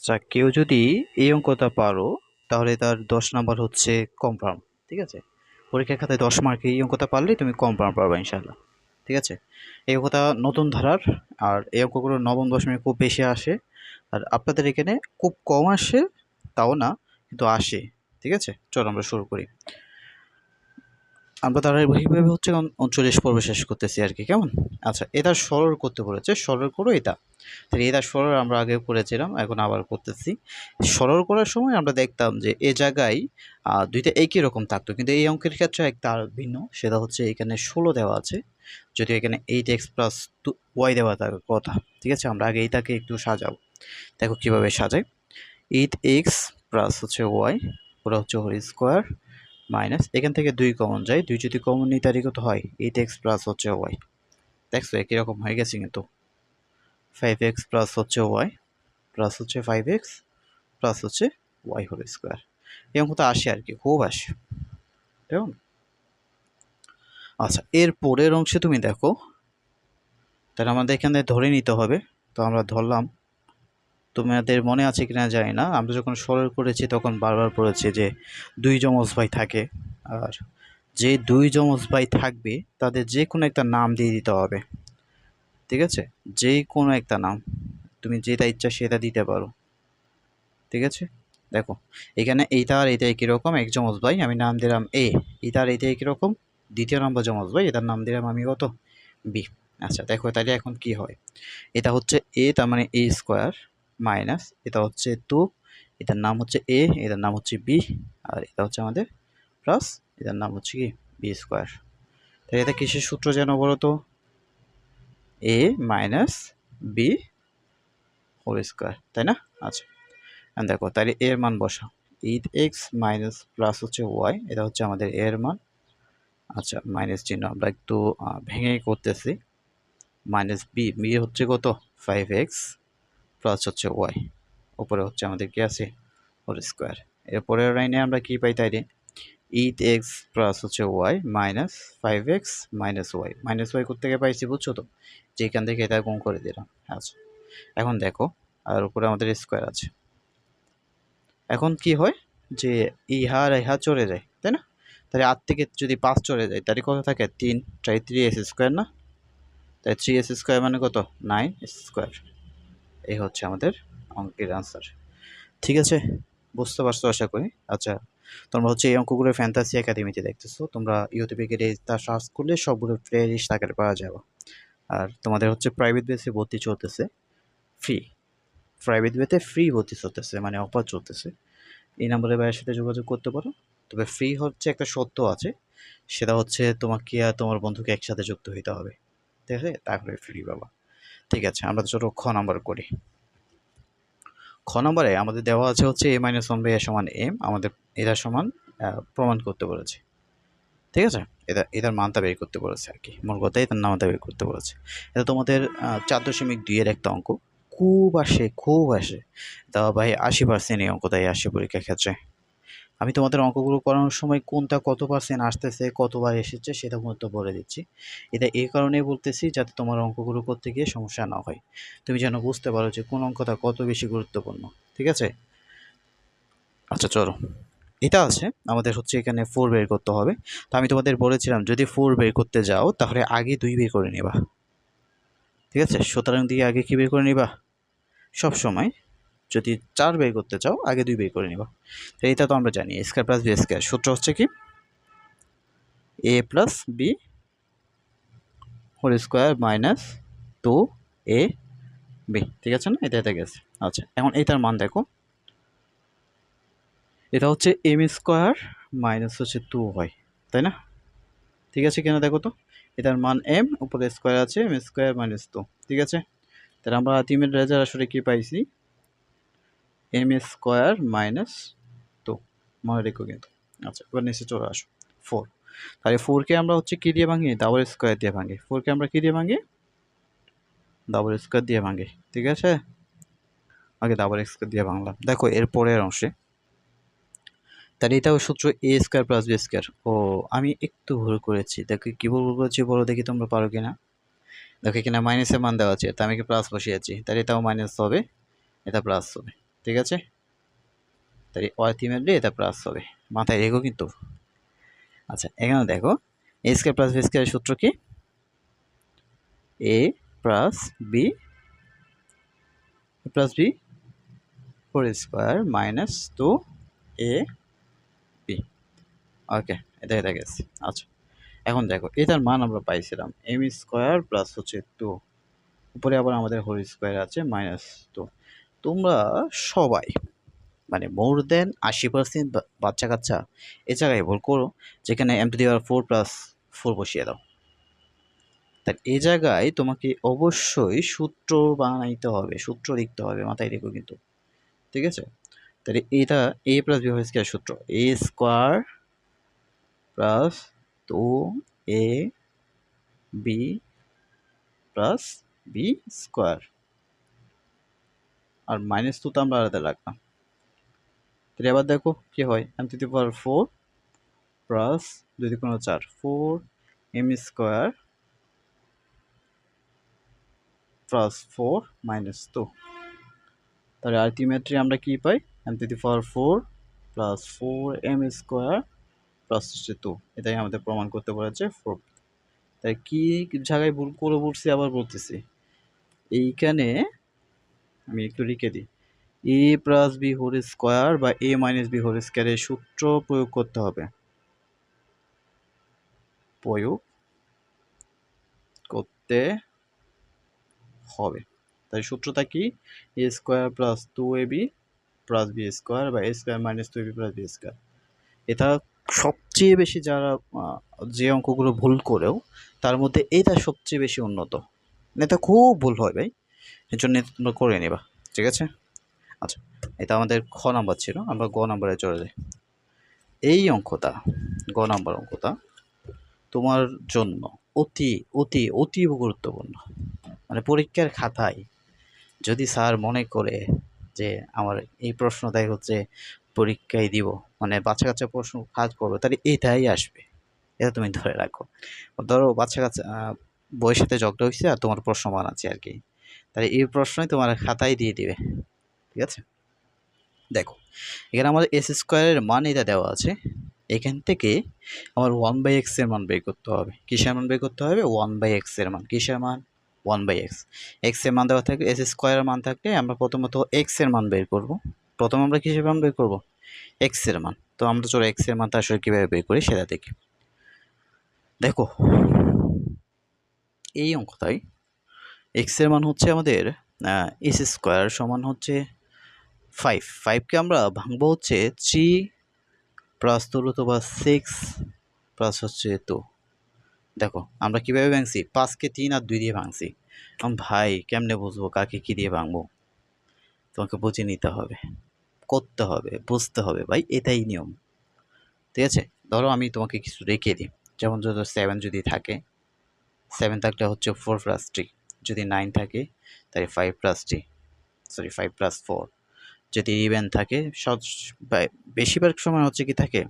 আচ্ছা, কেউ যদি এই অঙ্কটা পারো তাহলে তার 10 নাম্বার হচ্ছে কনফার্ম। ঠিক আছে, পরীক্ষার খাতায় 10 মার্কে এই অঙ্কটা পারলে তুমি কনফার্ম পারবে ইনশাল্লাহ। ঠিক আছে, এই অঙ্কটা নতুন ধারার, আর এই অঙ্কগুলো নবম দশমে খুব বেশি আসে, আর আপনাদের এখানে খুব কম আসে, তাও না কিন্তু আসে। ঠিক আছে, চলো আমরা শুরু করি। আমরা ধারাবাহিকভাবে হচ্ছে 39 পর্ব শেষ করতেছি আর কি, কেমন? আচ্ছা, এটা সরল করতে বলেছে, সরল করো এটা। তাহলে এটা সরল আমরা আগেও করেছিলাম, এখন আবার করতেছি। সরল করার সময় আমরা দেখতাম যে এ জায়গায় দুইটা একই রকম থাকতো, কিন্তু এই অঙ্কের ক্ষেত্রে একটা আর ভিন্ন। সেটা হচ্ছে এখানে 16 দেওয়া আছে, যদিও এখানে 8x প্লাস ওয়াই দেওয়া থাকার কথা। ঠিক আছে, আমরা আগে এইটাকে একটু সাজাবো। দেখো কীভাবে সাজাই। 8x প্লাস হচ্ছে ওয়াই, ওরা হচ্ছে হোল স্কোয়ার, মাইনাস এখান থেকে 2 কমন যায়, 2 যদি কমন নিই তারই কত হয় 8x প্লাস হচ্ছে ওয়াই। দেখছো একই রকম হয়ে গেছে কিন্তু। 5x প্লাস হচ্ছে ওয়াই প্লাস হচ্ছে 5x প্লাস হচ্ছে ওয়াই হোল স্কোয়ার। এই অঙ্কটা আসে আর কি, খুব আসে, কেমন? আচ্ছা, এর পরের অংশে তুমি দেখো, তাহলে আমাদের এখানে ধরে নিতে হবে। তো আমরা ধরলাম, তোমাদের মনে আছে কিনা জানি না, আমরা যখন সরল করেছি তখন বারবার পড়েছি যে 2 যমজ ভাই থাকে, আর যে 2 যমজ ভাই থাকবে তাদের যে কোনো একটা নাম দিয়ে দিতে হবে। ঠিক আছে, যে কোনো একটা নাম তুমি যেটা ইচ্ছা সেটা দিতে পারো। ঠিক আছে, দেখো এখানে এইটা আর এইটা একই রকম, এক যমজ ভাই, আমি নাম দিলাম এ। এটা আর এইটা একই রকম, দ্বিতীয় নম্বর যমজ ভাই, এটার নাম দিলাম আমি কত, বি। আচ্ছা দেখো তাহলে এখন কি হয়, এটা হচ্ছে এ, তার মানে এ স্কোয়ার, মাইনাস এটা হচ্ছে 2, এটার নাম হচ্ছে এ, এটার নাম হচ্ছে বি, আর এটা হচ্ছে আমাদের প্লাস, এটার নাম হচ্ছে কি বি স্কোয়ার। তাহলে এটা কিসের সূত্র যেন বলো তো, এ মাইনাস বি হোল স্কোয়ার, তাই না? আচ্ছা, দেখো তাহলে এর মান বসাও, 8x মাইনাস প্লাস হচ্ছে ওয়াই, এটা হচ্ছে আমাদের এর মান। আচ্ছা, মাইনাস চিহ্ন আমরা একটু ভেঙে করতেছি, মাইনাস বি, বি হচ্ছে কত 5x প্লাস হচ্ছে ওয়াই, উপরে হচ্ছে আমাদের কি আছে হোল স্কোয়ার। এরপরের লাইনে আমরা কি পাই তাইলে, 8x প্লাস হচ্ছে y minus 5x minus y, minus y কোথা থেকে পাইছি বুঝছো তো, যে এখান থেকে এটা গুণ করে দিলাম। আচ্ছা, এখন দেখো আর উপরে আমাদের স্কোয়ার আছে। এখন কি হয় যে ইহা আর ইহা চলে যায়, তাই না? তাহলে 8 থেকে যদি 5 চলে যায় তাহলে কত থাকে 3, তাই 3s স্কোয়ার না, তাই 3s স্কোয়ার মানে কত 9s স্কোয়ার। এই হচ্ছে আমাদের অঙ্কের আনসার। ঠিক আছে, বুঝতে পারছো আশা করি। আচ্ছা, তোমরা হচ্ছে এই অঙ্কগুলো ফ্যান্টাসি একাডেমিতে দেখতেছো, তোমরা ইউটিউবে গিয়ে তা সার্চ করলে সবগুলো প্লে লিস্ট আকারে পাওয়া যাবে। আর তোমাদের হচ্ছে প্রাইভেট বেসে ভর্তি চলতেছে, ফ্রি, প্রাইভেট বেতে ফ্রি ভর্তি চলতেছে, মানে অফার চলতেছে। এই নাম্বারে ভাইয়ের সাথে যোগাযোগ করতে পারো। তবে ফ্রি হচ্ছে একটা শর্ত আছে, সেটা হচ্ছে তোমাকে আর তোমার বন্ধুকে একসাথে যুক্ত হইতে হবে। ঠিক আছে, তারপরে ফ্রি পাবা। ঠিক আছে, আমরা চলো খ নাম্বার করি। খ নম্বরে আমাদের দেওয়া আছে হচ্ছে এ মাইনাস ওয়ান বাই এ সমান এম, আমাদের এটা সমান প্রমাণ করতে বলেছে। ঠিক আছে, এটার মানটা বের করতে বলেছে আর কি, মূল কথা এটার নামটা বের করতে বলেছে। এটা তোমাদের 4.2 এর একটা অঙ্ক, খুব আসে খুব আসে, তা ভাই 80% এই অঙ্কটাই আসে পরীক্ষার ক্ষেত্রে। আমি তোমাদের অঙ্কগুলো করানোর সময় কোনটা কত পার্সেন্ট আসতেছে, কতবার এসেছে সেটা মূলত বলে দিচ্ছি। এটা এই কারণেই বলতেছি যাতে তোমার অঙ্কগুলো করতে গিয়ে সমস্যা না হয়, তুমি যেন বুঝতে পারো যে কোন অঙ্কটা কত বেশি গুরুত্বপূর্ণ। ঠিক আছে, আচ্ছা চলো, এটা আছে আমাদের হচ্ছে এখানে 4 বের করতে হবে। তো আমি তোমাদের বলেছিলাম যদি 4 বের করতে যাও তাহলে আগে 2 বের করে নিবা। ঠিক আছে, সুতরাং দিয়ে আগে কি বের করে নিবা, সব সময় যদি 4 বের করতে চাও আগে 2 বের করে নিবা। তো এটা তো আমরা জানি, স্কয়ার প্লাস বি স্কয়ার, সূত্র হচ্ছে কি A plus B whole square minus 2 A B. ঠিক আছে না, এটা গেছে। আচ্ছা, এখন এটার মান দেখো, এটা হচ্ছে এম স্কোয়ার মাইনাস হচ্ছে 2 হয়, তাই না? ঠিক আছে কিনা দেখো তো, এটার মান এম, উপরে স্কোয়ার আছে, এম স্কোয়ার মাইনাস 2। ঠিক আছে, তাহলে আমরা আলটিমেট রেজাল্ট আসলে কি পাইছি, এম স্কোয়ার মাইনাস 2, মনে রেখো কিন্তু। আচ্ছা, এবার নিচে চলে আসো 4। তাহলে 4কে আমরা হচ্ছে কি দিয়ে ভাঙি, ডাবল স্কোয়ার দিয়ে ভাঙি। 4কে আমরা কি দিয়ে ভাঙি, ডাবল স্কোয়ার দিয়ে ভাঙি। ঠিক আছে, আগে ডাবল স্কোয়ার দিয়ে ভাঙলাম। দেখো এর পরের অংশে, তাহলে এটাও সূত্র এ স্কোয়ার প্লাস বি স্কোয়ার। ও, আমি একটু ভুল করেছি, দেখো কি ভুল করেছি বলো দেখি, তোমরা পারো কিনা। দেখো এখানে মাইনাসের মান দেওয়া আছে, তা আমি কি প্লাস বসিয়েছি, তাহলে এটাও মাইনাস হবে, এটা প্লাস হবে। ঠিক আছে, তাই আলটিমেটলি এটা প্লাস হবে, মাথায় রেখো কিন্তু। আচ্ছা এখানে দেখো এ স্কোয়ার প্লাস বি স্কোয়ারের সূত্র কি? A plus B whole square minus 2 A B. Okay, এটা এটা গেছে। আচ্ছা এখন দেখো এটার মান আমরা পাইছিলাম এম স্কোয়ার প্লাস হচ্ছে 2, উপরে আবার আমাদের হোল স্কোয়ার আছে মাইনাস 2। তোমরা সবাই মানে মোর দেন 80% বাচ্চা কাচ্চা এ জায়গায় ভুল করো, যেখানে m to the power 4 plus 4 বসিয়ে দাও। তাই এই জায়গায় তোমাকে অবশ্যই সূত্র বানাইতে হবে, সূত্র লিখতে হবে, মাথায় রেখো কিন্তু। ঠিক আছে, তাহলে এটা এ প্লাস বি হোল স্কোয়ার সূত্র, এ square plus 2 A B plus B square, R minus 2 তো আমরা আলাদা রাখলাম। তাহলে আবার দেখো কি হয়, M to the power 4 plus 2 × 4 4 M square plus 4 minus 2। তাহলে আলটিমেটলি আমরা কি পাই, M to the power 4 plus 4 M square plus 2। এটাই আমাদের প্রমাণ করতে বলেছে 4। তাই কি জায়গায় ভুল করে বলছি আবার বলতেছি, এইখানে আমি একটু লিখে দিই, এ প্লাস বি হোল স্কোয়ার বা এ মাইনাস বি হোল স্কোয়ারের সূত্র প্রয়োগ করতে হবে, প্রয়োগ করতে হবে। তাই সূত্রটা কি, A square plus 2ab plus B square বা A square minus 2ab plus B square. এটা সবচেয়ে বেশি যারা যে অঙ্কগুলো ভুল করেও তার মধ্যে এটা সবচেয়ে বেশি উন্নত, এটা খুব ভুল হয় ভাই, এর জন্য তোমরা করে নেবা। ঠিক আছে, আচ্ছা এটা আমাদের খ নাম্বার ছিল, আমরা গ নাম্বারে চলে যাই। এই অঙ্কটা গ নাম্বার অঙ্কটা তোমার জন্য অতি অতি অতীব গুরুত্বপূর্ণ। মানে পরীক্ষার খাতায় যদি স্যার মনে করে যে আমার এই প্রশ্নটাই হচ্ছে পরীক্ষায় দিব, মানে বাচ্চা কাচ্চা প্রশ্ন কাজ করবে, তাহলে এটাই আসবে, এটা তুমি ধরে রাখো। ধরো বাচ্চা কাচ্চা বইয়ের সাথে ঝগড়া হয়েছে আর তোমার প্রশ্ন বানাচ্ছে আর কি, তাহলে এই প্রশ্নই তোমার খাতায় দিয়ে দিবে। ঠিক আছে, দেখো এখানে আমাদের এস স্কোয়ারের মান এটা দেওয়া আছে, এখান থেকে আমার 1/x এর মান বের করতে হবে। কিসের মান বের করতে হবে? 1/x এর মান। কিসের মান? 1/x। এক্স এর মান দেওয়া থাকলে, এস স্কোয়ারের মান থাকলে আমরা প্রথমত এক্স এর মান বের করব। প্রথম আমরা কিসের মান বের করব? এক্স এর মান। তো আমরা চলো এক্স এর মানটা আসলে কীভাবে বের করি সেটা দেখি। দেখো এই অঙ্কটাই এক্স এর মান হচ্ছে আমাদের এস স্কোয়ার সমান হচ্ছে 5। 5কে আমরা ভাঙবো হচ্ছে 3 প্লাস 2√6 প্লাস হচ্ছে 2। দেখো আমরা কীভাবে ভাঙছি, 5কে 3 আর 2 দিয়ে ভাঙছি। ভাই কেমনে বুঝবো কাকে কী দিয়ে ভাঙবো? তোমাকে বুঝে নিতে হবে, করতে হবে, বুঝতে হবে ভাই, এটাই নিয়ম। ঠিক আছে, ধরো আমি তোমাকে কিছু রেখে দিই, যেমন ধরো 7 যদি থাকে, 7 থাকলে হচ্ছে 4 + 3, যদি 9 থাকে তাহলে 5 + 3, সরি 5 + 4, যদি ইভেন থাকে বেশিরভাগ সময় হচ্ছে কি থাকে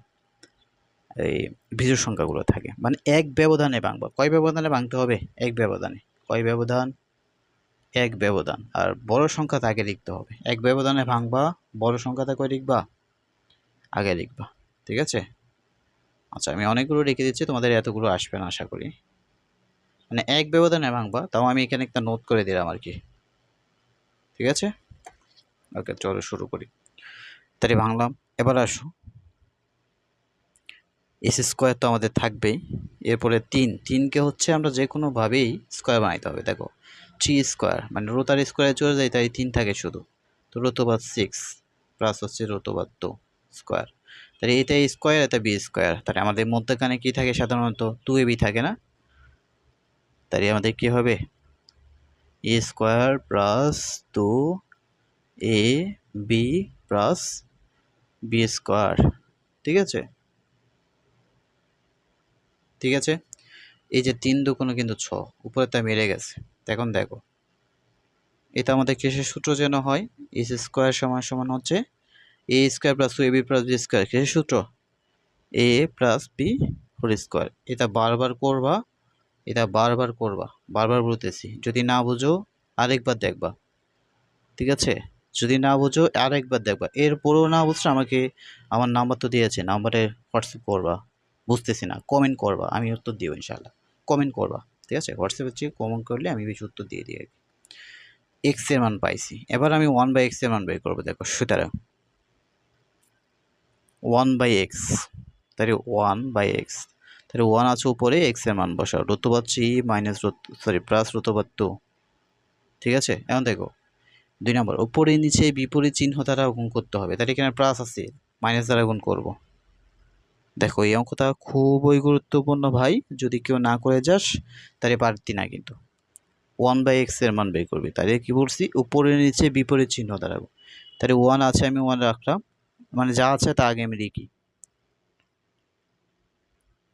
এই বিজোড় সংখ্যাগুলো থাকে, মানে এক ব্যবধানে ভাঙবা। কয় ব্যবধানে ভাঙতে হবে? এক ব্যবধানে। কয় ব্যবধান? এক ব্যবধান। আর বড় সংখ্যাটা আগে লিখতে হবে। এক ব্যবধানে ভাঙবা, বড় সংখ্যাটা কয় লিখবা? আগে লিখবা। ঠিক আছে, আচ্ছা আমি অনেকগুলো রেখে দিচ্ছি, তোমাদের এতগুলো আসবে না আশা করি। মানে এক ব্যবধানে ভাঙবা, তাও আমি এখানে একটা নোট করে দিলাম আর কি। ঠিক আছে, ওকে চলো শুরু করি। তাহলে ভাঙলাম, এবার আসো এস স্কোয়ার তো আমাদের থাকবেই, এরপরে 3কে হচ্ছে আমরা যে কোনোভাবেই স্কোয়ার বানাইতে হবে। দেখো 3 স্কোয়ার মানে রোতার স্কোয়ারে চলে যায়, তাই 3 থাকে শুধু, তো √6 প্লাস হচ্ছে √2 স্কোয়ার। তাহলে এটা স্কোয়ার, এটা বি স্কোয়ার, তাহলে আমাদের মধ্যখানে কি থাকে? সাধারণত 2ab থাকে না? তাহলে আমাদের কি হবে? A square plus 2ab plus B square. ঠিক আছে, ঠিক আছে, এই যে 3 দুগুণ কিন্তু 6, উপরে তা মিলে গেছে। এখন দেখো এটা আমাদের কিসের সূত্র যেন হয়? এস স্কোয়ার সমান সমান হচ্ছে A square plus 2ab plus B square. কিসের সূত্র? A plus B whole square. এটা বারবার করবা, এটা বারবার করবা, বারবার বলতেছি, যদি না বুঝো আরেকবার দেখবা। ঠিক আছে, যদি না বুঝো আরেকবার দেখবা, এরপরেও না বুঝছো আমাকে আমার নাম্বার তো দিয়েছে, নাম্বারে হোয়াটসঅ্যাপ করবা, বুঝতেছি না কমেন্ট করবা, আমি উত্তর দিব ইনশাআল্লাহ। কমেন্ট করবা, ঠিক আছে? হোয়াটসঅ্যাপে চেয়ে কমেন্ট করলে আমি বেশি উত্তর দিয়ে দিই আর কি। এক্স এর মান পাইছি, এবার আমি 1/x এর মান বের করবো। দেখো সুতরাং 1/x, তাহলে 1/x, তাহলে 1 আছে উপরে, এক্স এর মান বসাও, রুতবাদ 3 মাইনাস প্লাস রুতবাদ 2, ঠিক আছে? এখন দেখো 2 নম্বর, উপরে নিচে বিপরীত চিহ্ন দ্বারা গুণ করতে হবে, তাহলে এখানে প্লাস আছে, মাইনাস দ্বারা গুণ করব। দেখো এই অঙ্কটা খুবই গুরুত্বপূর্ণ ভাই, যদি কেউ না করে যাস তাহলে পারতি না কিন্তু। 1/x এর মান বের করবি, তাহলে কি বলছি, উপরে নিচে বিপরীত চিহ্ন দ্বারা, তাহলে 1 আছে, আমি 1 রাখলাম, মানে যা আছে তা আগে আমি লিখি,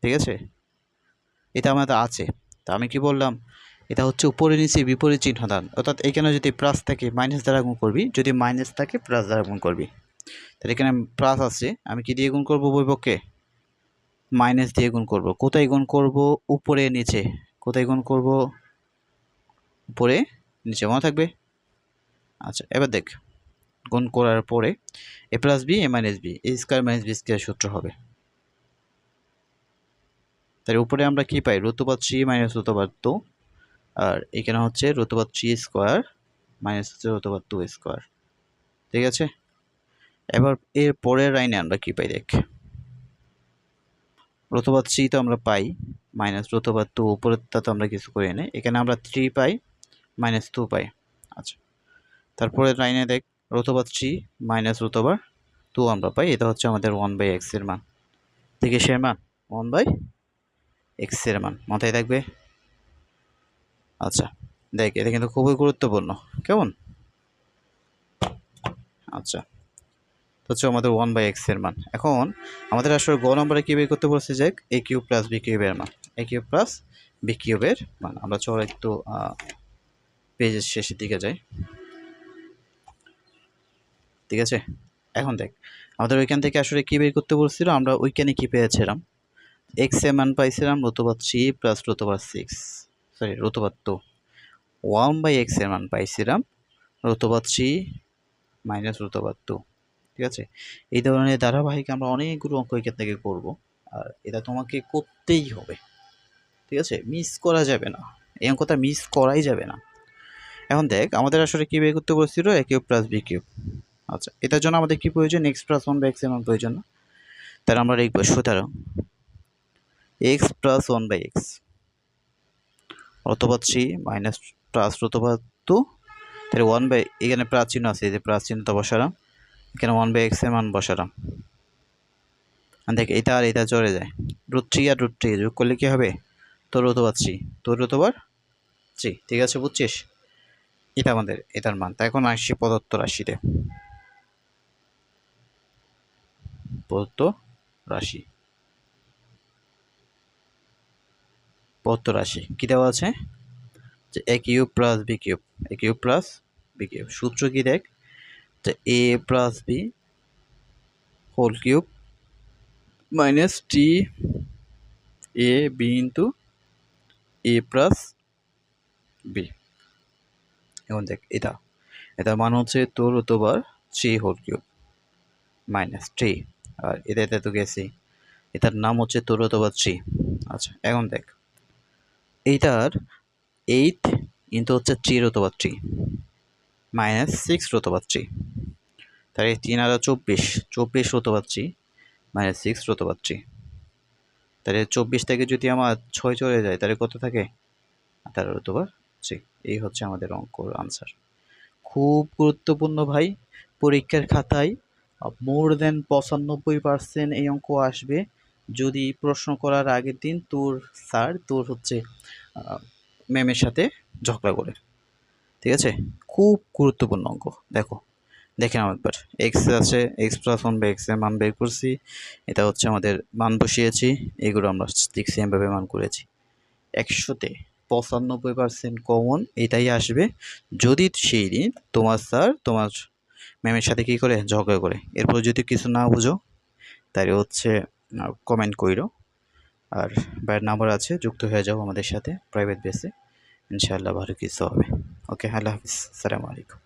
ঠিক আছে? এটা আমাদের আছে, তা আমি কি বললাম, এটা হচ্ছে উপরে নিচে বিপরীত চিহ্ন দ্বারা, অর্থাৎ এখানে যদি প্লাস থাকে মাইনাস দ্বারা গুণ করবি, যদি মাইনাস থাকে প্লাস দ্বারা গুণ করবি। তাহলে এখানে প্লাস আছে, আমি কি দিয়ে গুণ করব, উভয়পক্ষে মাইনাস দিয়ে গুণ করব। কোথায় গুণ করব, উপরে নিচে, কোথায় গুণ করব, উপরে নিচে, মনে থাকবে? আচ্ছা এবার দেখ, গুণ করার পরে এ plus B A minus B, A square minus B square সূত্র হবে। তার উপরে আমরা কি পাই, রুতবাদ 3 মাইনাস রুতবাদ 2, আর এখানে হচ্ছে রুতবাদ 3 স্কোয়ার মাইনাস হচ্ছে রুতবাদ 2 স্কোয়ার, ঠিক আছে? এবার এর পরের লাইনে আমরা কি পাই, দেখ রুতবাদ 3 তো আমরা পাই, মাইনাস রুতবাদ 2 উপরেরটা তো আমরা কিছু করি না, এখানে আমরা 3 পাই মাইনাস 2 পাই। আচ্ছা তারপরে লাইনে দেখ, রুতবাদ 3 মাইনাস রুতবাদ 2 আমরা পাই, এটা হচ্ছে আমাদের 1/x এর মান, থেকে সে মান 1/x এর মান, মাথায় থাকবে? আচ্ছা দেখ এটা কিন্তু খুবই গুরুত্বপূর্ণ, কেমন? আচ্ছা তো হচ্ছে আমাদের 1/x এর মান। এখন আমাদের আসলে গ নম্বরে কী বের করতে বলছে, যে a কিউব প্লাস b কিউবের মান, a কিউব প্লাস b কিউবের মান। আমরা চলো একটু পেজের শেষের দিকে যাই, ঠিক আছে? এখন দেখ আমাদের ওইখান থেকে আসলে কী বের করতে বলছিল, আমরা ওইখানে কী পেয়েছিলাম, x এর মান পাইছিলাম রুতবাদ 3 প্লাস রুতবাদ 6, সরি রুতবাদ 2, 1/x এর মান পাইছিলাম রুতবাদ 3 মাইনাস রুতবাদ 2, ঠিক আছে? এই ধরনের ধারাবাহিক আমরা অনেকগুলো অঙ্ক এখান থেকে করবো, আর এটা তোমাকে করতেই হবে, ঠিক আছে? মিস করা যাবে না, এই অঙ্কটা মিস করাই যাবে না। এখন দেখ আমাদের আসলে কী বের করতে বলছিল, a cube plus b cube. আচ্ছা এটার জন্য আমাদের কি প্রয়োজন, x প্লাস 1/x এর মান প্রয়োজন না, তাহলে আমরা লিখব সুতরাং x প্লাস 1/x রুতবাদ 3 মাইনাস প্লাস রুতবাদ 2, তাহলে 1 বাই, এখানে প্লাস চিহ্ন আছে, এই যে প্লাস চিহ্নটা বসালাম, এখানে 1/x এর মান বসালাম, দেখ এটা আর এটা চলে যায়, √3 আর √3 যোগ করলে কি হবে, তোর রুতবাদ 3, তোর রুতবাদ 3, ঠিক আছে? বুঝছিস? এটা আমাদের এটার মান। তাই এখন আসছি প্রদত্ত রাশিতে, প্রদত্ত রাশি, প্রদত্ত রাশি কী দেওয়া আছে, যে a cube plus b cube, a cube plus b cube, সূত্র কি দেখ, যে a plus b whole cube minus টি a b into a plus b. এখন দেখ এটা, এটার মান হচ্ছে তোর রুতবার 3 হোল কিউব মাইনাস 3, আর এটা তো গেছি, এটার নাম হচ্ছে তোর রুতবার 3। আচ্ছা এখন দেখ এইটার 8 ইন্টু হচ্ছে 3 রুতবার 3 মাইনাস 6 রুতবার 3, তাহলে 3 আর 24 রুতবার 3 মাইনাস 6 রুতবার 3, তাহলে 24 থেকে যদি আমার 6 চলে যায় তাহলে কত থাকে, 18 রুতবার 3। এই হচ্ছে আমাদের অঙ্কর আনসার। খুব গুরুত্বপূর্ণ ভাই, পরীক্ষার খাতায় মোর দেন 95% এই অঙ্ক আসবে, যদি প্রশ্ন করার আগের দিন তোর স্যার তোর হচ্ছে ম্যামের সাথে ঝগড়া করে, ঠিক আছে? খুব গুরুত্বপূর্ণ অঙ্ক। দেখো দেখে নাও একবার, এক্স আছে, এক্স প্লাস 1/x এর মান বের করছি, এটা হচ্ছে আমাদের মান বসিয়েছি, এগুলো আমরা ঠিক সেমভাবে মান করেছি। 100-তে 95% কমন এটাই আসবে, যদি সেই দিন তোমার স্যার তোমার ম্যামের সাথে কী করে, ঝগড়া করে। এরপর যদি কিছু না বুঝো তাহলে হচ্ছে কমেন্ট কইরো, আর ভাইয়ের নাম্বার আছে, যুক্ত হয়ে যাও আমাদের সাথে প্রাইভেট বেসে, ইনশাআল্লাহ ভালো কিছু হবে। ওকে, আল্লাহ হাফিজ, আসসালামু আলাইকুম।